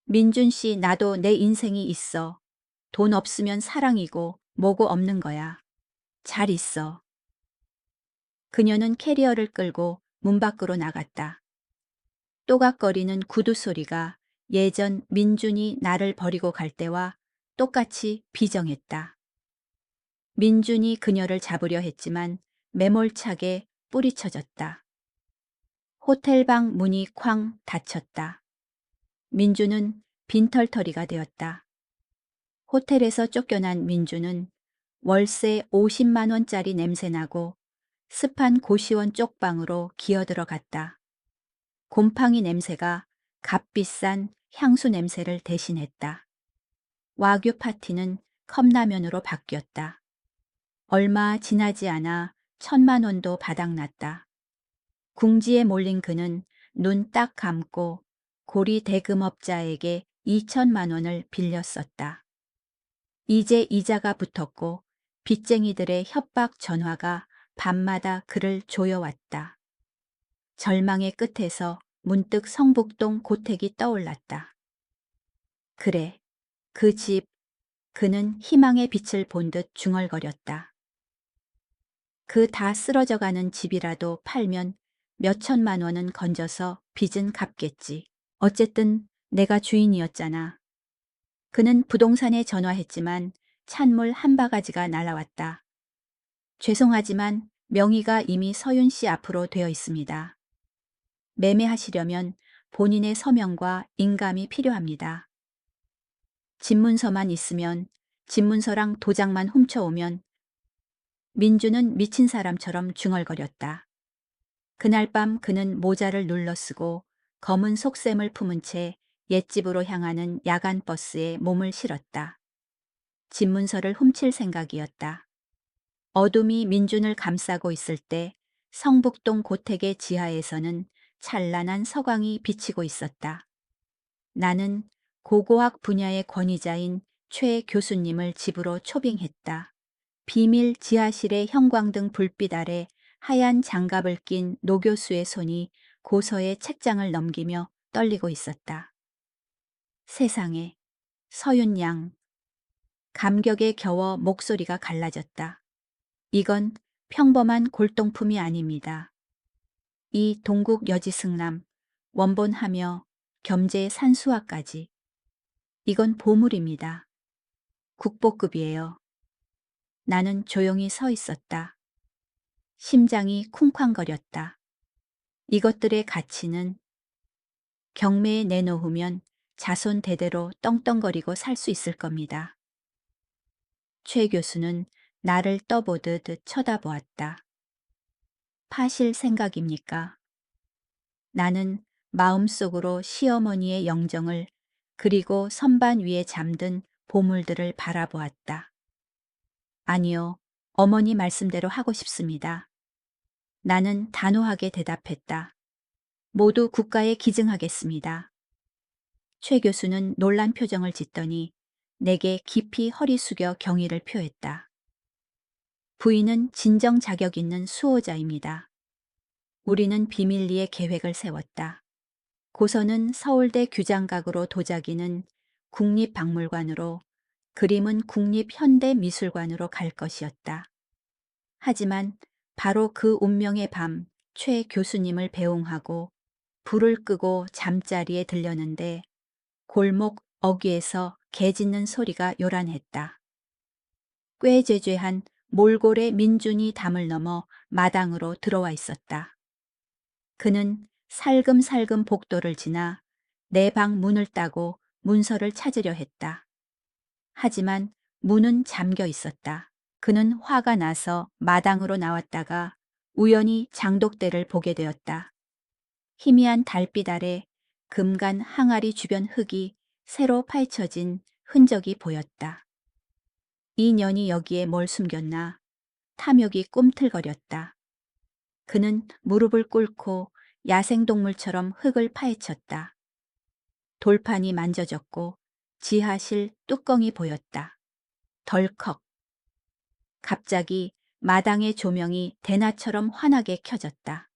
민준 씨, 나도 내 인생이 있어. 돈 없으면 사랑이고 뭐고 없는 거야. 잘 있어. 그녀는 캐리어를 끌고 문 밖으로 나갔다. 또각거리는 구두 소리가 예전 민준이 나를 버리고 갈 때와 똑같이 비정했다. 민준이 그녀를 잡으려 했지만 매몰차게 뿌리쳐졌다. 호텔방 문이 쾅 닫혔다. 민주는 빈털터리가 되었다. 호텔에서 쫓겨난 민주는 월세 50만 원짜리 냄새나고 습한 고시원 쪽방으로 기어들어갔다. 곰팡이 냄새가 값비싼 향수 냄새를 대신했다. 와규 파티는 컵라면으로 바뀌었다. 얼마 지나지 않아 1,000만 원도 바닥났다. 궁지에 몰린 그는 눈 딱 감고 고리 대금업자에게 2천만 원을 빌렸었다. 이제 이자가 붙었고 빚쟁이들의 협박 전화가 밤마다 그를 조여왔다. 절망의 끝에서 문득 성북동 고택이 떠올랐다. 그래, 그 집, 그는 희망의 빛을 본 듯 중얼거렸다. 그 다 쓰러져가는 집이라도 팔면 몇 천만 원은 건져서 빚은 갚겠지. 어쨌든 내가 주인이었잖아. 그는 부동산에 전화했지만 찬물 한 바가지가 날아왔다. 죄송하지만 명의가 이미 서윤 씨 앞으로 되어 있습니다. 매매하시려면 본인의 서명과 인감이 필요합니다. 집문서만 있으면, 집문서랑 도장만 훔쳐오면. 민주는 미친 사람처럼 중얼거렸다. 그날 밤 그는 모자를 눌러 쓰고 검은 속셈을 품은 채 옛집으로 향하는 야간 버스에 몸을 실었다. 집문서를 훔칠 생각이었다. 어둠이 민준을 감싸고 있을 때 성북동 고택의 지하에서는 찬란한 서광이 비치고 있었다. 나는 고고학 분야의 권위자인 최 교수님을 집으로 초빙했다. 비밀 지하실의 형광등 불빛 아래 하얀 장갑을 낀 노 교수의 손이 고서의 책장을 넘기며 떨리고 있었다. 세상에, 서윤 양. 감격에 겨워 목소리가 갈라졌다. 이건 평범한 골동품이 아닙니다. 이 동국 여지승남, 원본하며 겸재 산수화까지. 이건 보물입니다. 국보급이에요. 나는 조용히 서 있었다. 심장이 쿵쾅거렸다. 이것들의 가치는 경매에 내놓으면 자손 대대로 떵떵거리고 살 수 있을 겁니다. 최 교수는 나를 떠보듯 쳐다보았다. 파실 생각입니까? 나는 마음속으로 시어머니의 영정을 그리고 선반 위에 잠든 보물들을 바라보았다. 아니요, 어머니 말씀대로 하고 싶습니다. 나는 단호하게 대답했다. 모두 국가에 기증하겠습니다. 최 교수는 놀란 표정을 짓더니 내게 깊이 허리 숙여 경의를 표했다. 부인은 진정 자격 있는 수호자입니다. 우리는 비밀리에 계획을 세웠다. 고서는 서울대 규장각으로 도자기는 국립박물관으로, 그림은 국립현대미술관으로 갈 것이었다. 하지만 바로 그 운명의 밤 최 교수님을 배웅하고 불을 끄고 잠자리에 들렸는데 골목 어귀에서 개 짖는 소리가 요란했다. 꾀죄죄한 몰골의 민준이 담을 넘어 마당으로 들어와 있었다. 그는 살금살금 복도를 지나 내 방 문을 따고 문서를 찾으려 했다. 하지만 문은 잠겨 있었다. 그는 화가 나서 마당으로 나왔다가 우연히 장독대를 보게 되었다. 희미한 달빛 아래 금간 항아리 주변 흙이 새로 파헤쳐진 흔적이 보였다. 이 년이 여기에 뭘 숨겼나 탐욕이 꿈틀거렸다. 그는 무릎을 꿇고 야생동물처럼 흙을 파헤쳤다. 돌판이 만져졌고 지하실 뚜껑이 보였다. 덜컥. 갑자기 마당의 조명이 대낮처럼 환하게 켜졌다.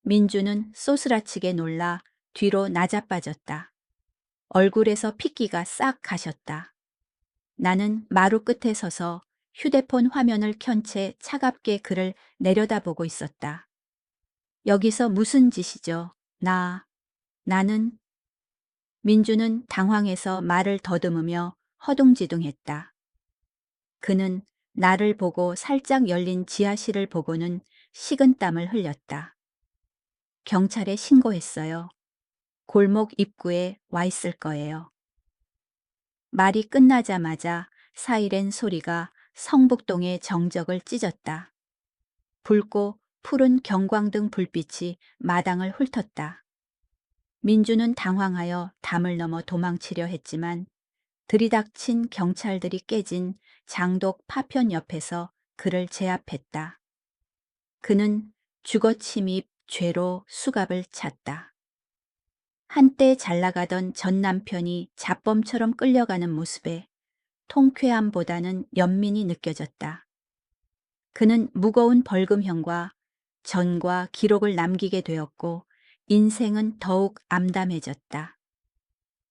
민주는 소스라치게 놀라 뒤로 낮아빠졌다. 얼굴에서 핏기가 싹 가셨다. 나는 마루 끝에 서서 휴대폰 화면을 켠 채 차갑게 그를 내려다보고 있었다. 여기서 무슨 짓이죠? 나는. 민주는 당황해서 말을 더듬으며 허둥지둥했다. 그는 나를 보고 살짝 열린 지하실을 보고는 식은땀을 흘렸다. 경찰에 신고했어요. 골목 입구에 와 있을 거예요. 말이 끝나자마자 사이렌 소리가 성북동의 정적을 찢었다. 붉고 푸른 경광등 불빛이 마당을 훑었다. 민주는 당황하여 담을 넘어 도망치려 했지만 들이닥친 경찰들이 깨진 장독 파편 옆에서 그를 제압했다. 그는 주거침입 죄로 수갑을 찼다. 한때 잘나가던 전 남편이 잡범처럼 끌려가는 모습에 통쾌함보다는 연민이 느껴졌다. 그는 무거운 벌금형과 전과 기록을 남기게 되었고 인생은 더욱 암담해졌다.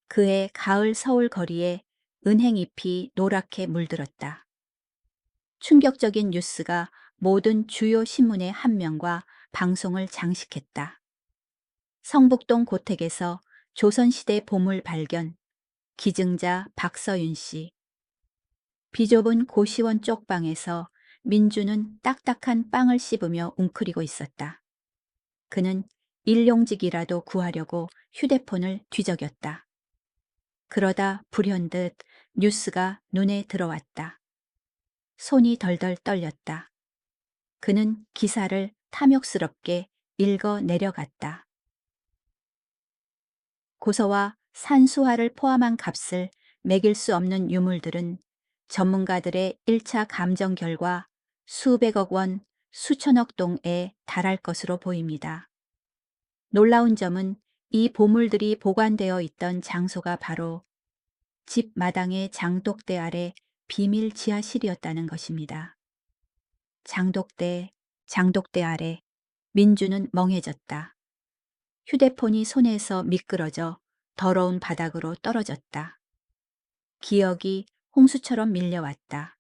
그의 가을 서울 거리에 은행잎이 노랗게 물들었다. 충격적인 뉴스가 모든 주요 신문의 한 면과 방송을 장식했다. 성북동 고택에서 조선시대 보물 발견, 기증자 박서윤 씨. 비좁은 고시원 쪽방에서 민주는 딱딱한 빵을 씹으며 웅크리고 있었다. 그는 일용직이라도 구하려고 휴대폰을 뒤적였다. 그러다 불현듯 뉴스가 눈에 들어왔다. 손이 덜덜 떨렸다. 그는 기사를 탐욕스럽게 읽어 내려갔다. 고서와 산수화를 포함한 값을 매길 수 없는 유물들은 전문가들의 1차 감정 결과 수백억 원, 수천억 동에 달할 것으로 보입니다. 놀라운 점은 이 보물들이 보관되어 있던 장소가 바로 집 마당의 장독대 아래 비밀 지하실이었다는 것입니다. 장독대 아래 민주는 멍해졌다. 휴대폰이 손에서 미끄러져 더러운 바닥으로 떨어졌다. 기억이 홍수처럼 밀려왔다.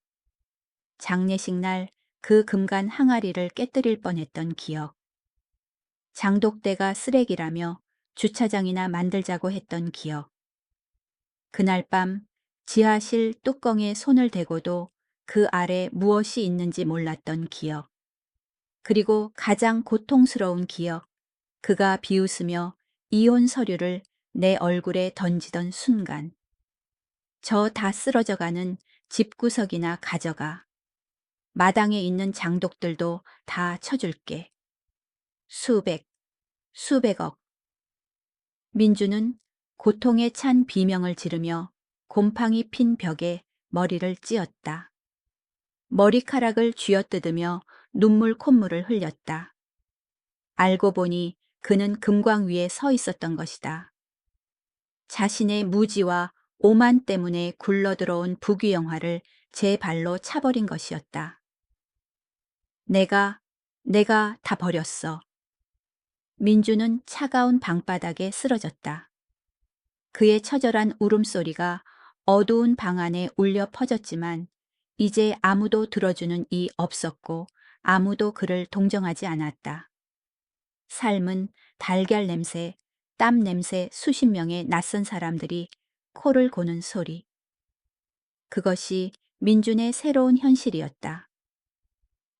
장례식 날 그 금간 항아리를 깨뜨릴 뻔했던 기억. 장독대가 쓰레기라며 주차장이나 만들자고 했던 기억. 그날 밤 지하실 뚜껑에 손을 대고도 그 아래 무엇이 있는지 몰랐던 기억. 그리고 가장 고통스러운 기억. 그가 비웃으며 이혼 서류를 내 얼굴에 던지던 순간. 저 다 쓰러져가는 집구석이나 가져가. 마당에 있는 장독들도 다 쳐줄게. 수백억. 민주는 고통에 찬 비명을 지르며 곰팡이 핀 벽에 머리를 찧었다. 머리카락을 쥐어뜯으며 눈물 콧물을 흘렸다. 알고 보니 그는 금광 위에 서 있었던 것이다. 자신의 무지와 오만 때문에 굴러들어온 부귀영화를 제 발로 차버린 것이었다. 내가 다 버렸어. 민주는 차가운 방바닥에 쓰러졌다. 그의 처절한 울음소리가 어두운 방 안에 울려 퍼졌지만 이제 아무도 들어주는 이 없었고 아무도 그를 동정하지 않았다. 삶은 달걀 냄새, 땀 냄새 수십 명의 낯선 사람들이 코를 고는 소리. 그것이 민준의 새로운 현실이었다.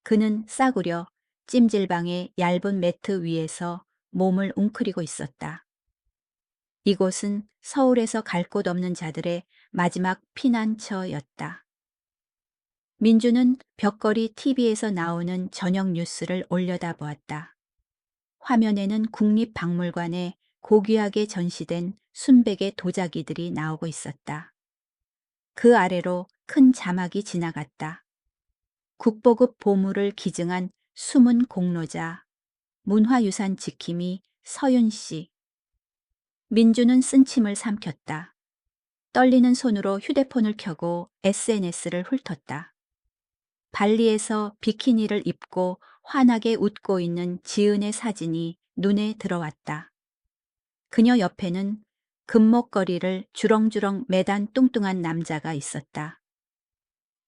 그는 싸구려 찜질방의 얇은 매트 위에서 몸을 웅크리고 있었다. 이곳은 서울에서 갈 곳 없는 자들의 마지막 피난처였다. 민주는 벽걸이 TV에서 나오는 저녁 뉴스를 올려다보았다. 화면에는 국립박물관에 고귀하게 전시된 순백의 도자기들이 나오고 있었다. 그 아래로 큰 자막이 지나갔다. 국보급 보물을 기증한 숨은 공로자, 문화유산 지킴이 서윤 씨. 민주는 쓴침을 삼켰다. 떨리는 손으로 휴대폰을 켜고 SNS를 훑었다. 발리에서 비키니를 입고 환하게 웃고 있는 지은의 사진이 눈에 들어왔다. 그녀 옆에는 금목걸이를 주렁주렁 매단 뚱뚱한 남자가 있었다.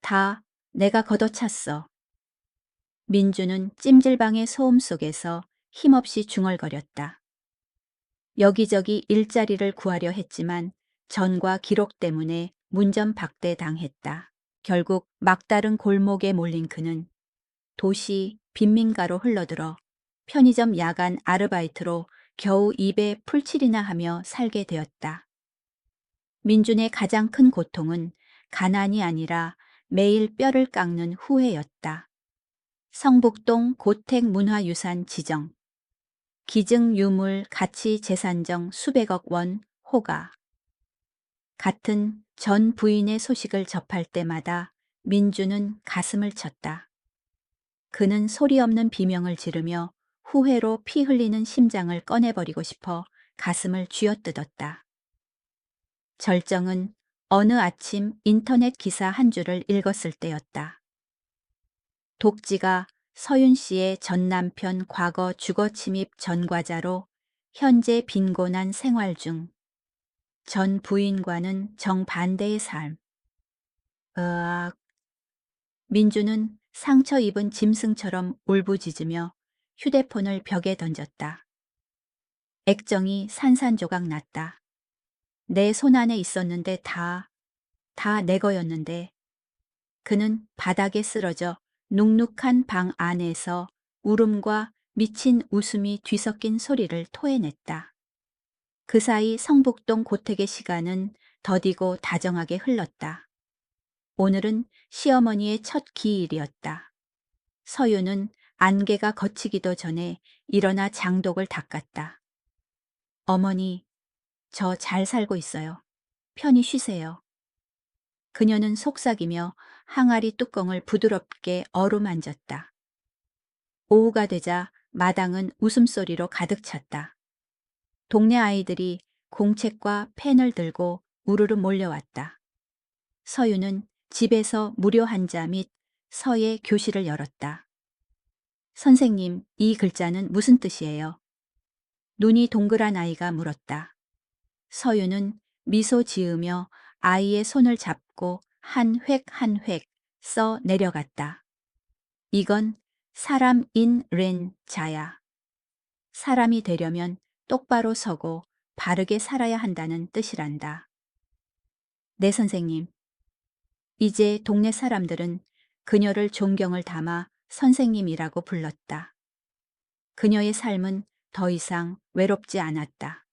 다 내가 걷어찼어. 민주는 찜질방의 소음 속에서 힘없이 중얼거렸다. 여기저기 일자리를 구하려 했지만 전과 기록 때문에 문전박대당했다. 결국 막다른 골목에 몰린 그는 도시 빈민가로 흘러들어 편의점 야간 아르바이트로 겨우 입에 풀칠이나 하며 살게 되었다. 민준의 가장 큰 고통은 가난이 아니라 매일 뼈를 깎는 후회였다. 성북동 고택문화유산 지정. 기증유물 가치 재산정 수백억 원 호가. 같은 전 부인의 소식을 접할 때마다 민주는 가슴을 쳤다. 그는 소리 없는 비명을 지르며 후회로 피 흘리는 심장을 꺼내버리고 싶어 가슴을 쥐어뜯었다. 절정은 어느 아침 인터넷 기사 한 줄을 읽었을 때였다. 독지가 서윤 씨의 전 남편 과거 주거 침입 전과자로 현재 빈곤한 생활 중. 전 부인과는 정반대의 삶. 으악. 민주는 상처 입은 짐승처럼 울부짖으며 휴대폰을 벽에 던졌다. 액정이 산산조각 났다. 내 손 안에 있었는데 다 내 거였는데. 그는 바닥에 쓰러져 눅눅한 방 안에서 울음과 미친 웃음이 뒤섞인 소리를 토해냈다. 그 사이 성북동 고택의 시간은 더디고 다정하게 흘렀다. 오늘은 시어머니의 첫 기일이었다. 서유는 안개가 걷히기도 전에 일어나 장독을 닦았다. 어머니, 저 잘 살고 있어요. 편히 쉬세요. 그녀는 속삭이며 항아리 뚜껑을 부드럽게 어루만졌다. 오후가 되자 마당은 웃음소리로 가득 찼다. 동네 아이들이 공책과 펜을 들고 우르르 몰려왔다. 서유는 집에서 무료 한자 및 서예 교실을 열었다. 선생님, 이 글자는 무슨 뜻이에요? 눈이 동그란 아이가 물었다. 서유는 미소 지으며 아이의 손을 잡고 한 획 한 획 써 내려갔다. 이건 사람인 렌 자야. 사람이 되려면 똑바로 서고 바르게 살아야 한다는 뜻이란다. 네, 선생님. 이제 동네 사람들은 그녀를 존경을 담아 선생님이라고 불렀다. 그녀의 삶은 더 이상 외롭지 않았다.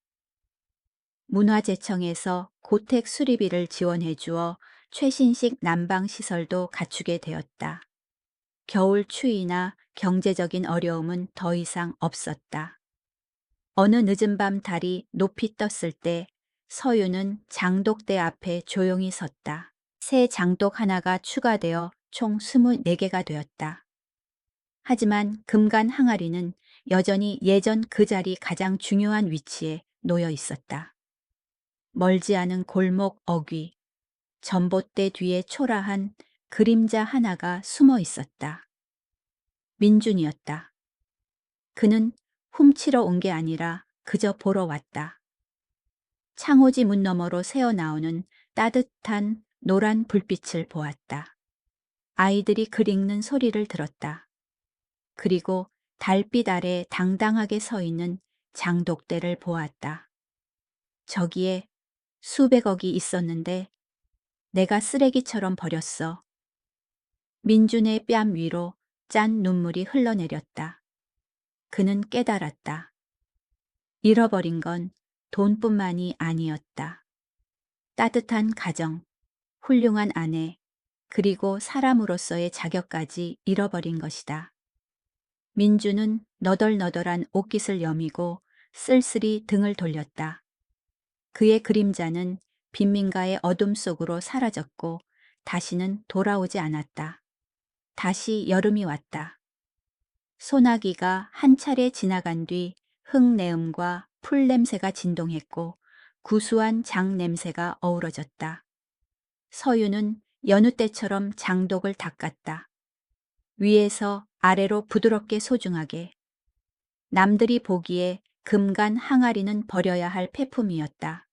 문화재청에서 고택 수리비를 지원해 주어 최신식 난방시설도 갖추게 되었다. 겨울 추위나 경제적인 어려움은 더 이상 없었다. 어느 늦은 밤 달이 높이 떴을 때 서유는 장독대 앞에 조용히 섰다. 새 장독 하나가 추가되어 총 24개가 되었다. 하지만 금간 항아리는 여전히 예전 그 자리 가장 중요한 위치에 놓여 있었다. 멀지 않은 골목 어귀, 전봇대 뒤에 초라한 그림자 하나가 숨어 있었다. 민준이었다. 그는 훔치러 온 게 아니라 그저 보러 왔다. 창호지 문 너머로 새어나오는 따뜻한 노란 불빛을 보았다. 아이들이 글 읽는 소리를 들었다. 그리고 달빛 아래 당당하게 서 있는 장독대를 보았다. 저기에 수백억이 있었는데 내가 쓰레기처럼 버렸어. 민준의 뺨 위로 짠 눈물이 흘러내렸다. 그는 깨달았다. 잃어버린 건 돈뿐만이 아니었다. 따뜻한 가정, 훌륭한 아내, 그리고 사람으로서의 자격까지 잃어버린 것이다. 민주는 너덜너덜한 옷깃을 여미고 쓸쓸히 등을 돌렸다. 그의 그림자는 빈민가의 어둠 속으로 사라졌고 다시는 돌아오지 않았다. 다시 여름이 왔다. 소나기가 한 차례 지나간 뒤 흙내음과 풀 냄새가 진동했고 구수한 장 냄새가 어우러졌다. 서유는 여느 때처럼 장독을 닦았다. 위에서 아래로 부드럽게 소중하게. 남들이 보기에 금간 항아리는 버려야 할 폐품이었다.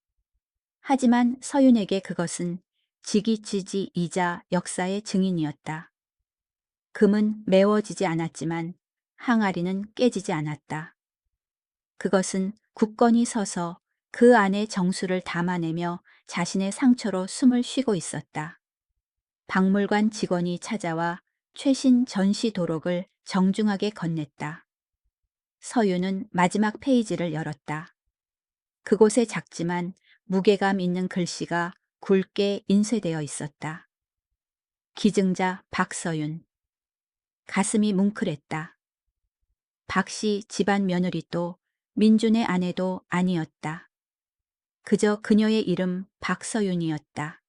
하지만 서윤에게 그것은 지기치지이자 역사의 증인이었다. 금은 메워지지 않았지만 항아리는 깨지지 않았다. 그것은 굳건히 서서 그 안의 정수를 담아내며 자신의 상처로 숨을 쉬고 있었다. 박물관 직원이 찾아와 최신 전시 도록을 정중하게 건넸다. 서유는 마지막 페이지를 열었다. 그곳에 작지만 무게감 있는 글씨가 굵게 인쇄되어 있었다. 기증자 박서윤. 가슴이 뭉클했다. 박씨 집안 며느리도 민준의 아내도 아니었다. 그저 그녀의 이름 박서윤이었다.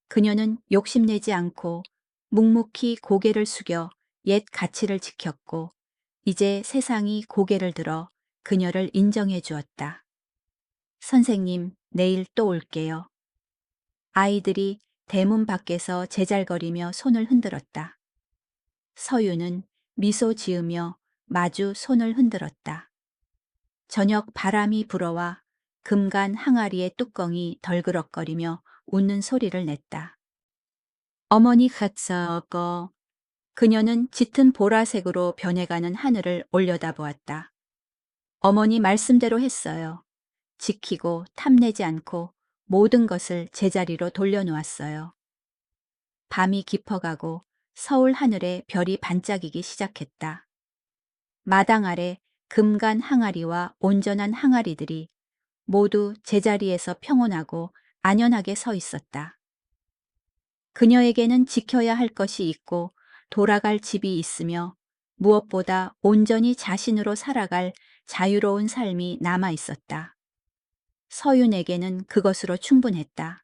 그녀는 욕심내지 않고 묵묵히 고개를 숙여 옛 가치를 지켰고 이제 세상이 고개를 들어 그녀를 인정해 주었다. 선생님, 내일 또 올게요. 아이들이 대문 밖에서 제잘거리며 손을 흔들었다. 서윤은 미소 지으며 마주 손을 흔들었다. 저녁 바람이 불어와 금간 항아리의 뚜껑이 덜그럭거리며 웃는 소리를 냈다. 어머니 같사거. 그녀는 짙은 보라색으로 변해가는 하늘을 올려다보았다. 어머니 말씀대로 했어요. 지키고 탐내지 않고 모든 것을 제자리로 돌려놓았어요. 밤이 깊어가고 서울 하늘에 별이 반짝이기 시작했다. 마당 아래 금간 항아리와 온전한 항아리들이 모두 제자리에서 평온하고 안연하게 서 있었다. 그녀에게는 지켜야 할 것이 있고 돌아갈 집이 있으며 무엇보다 온전히 자신으로 살아갈 자유로운 삶이 남아 있었다. 서윤에게는 그것으로 충분했다.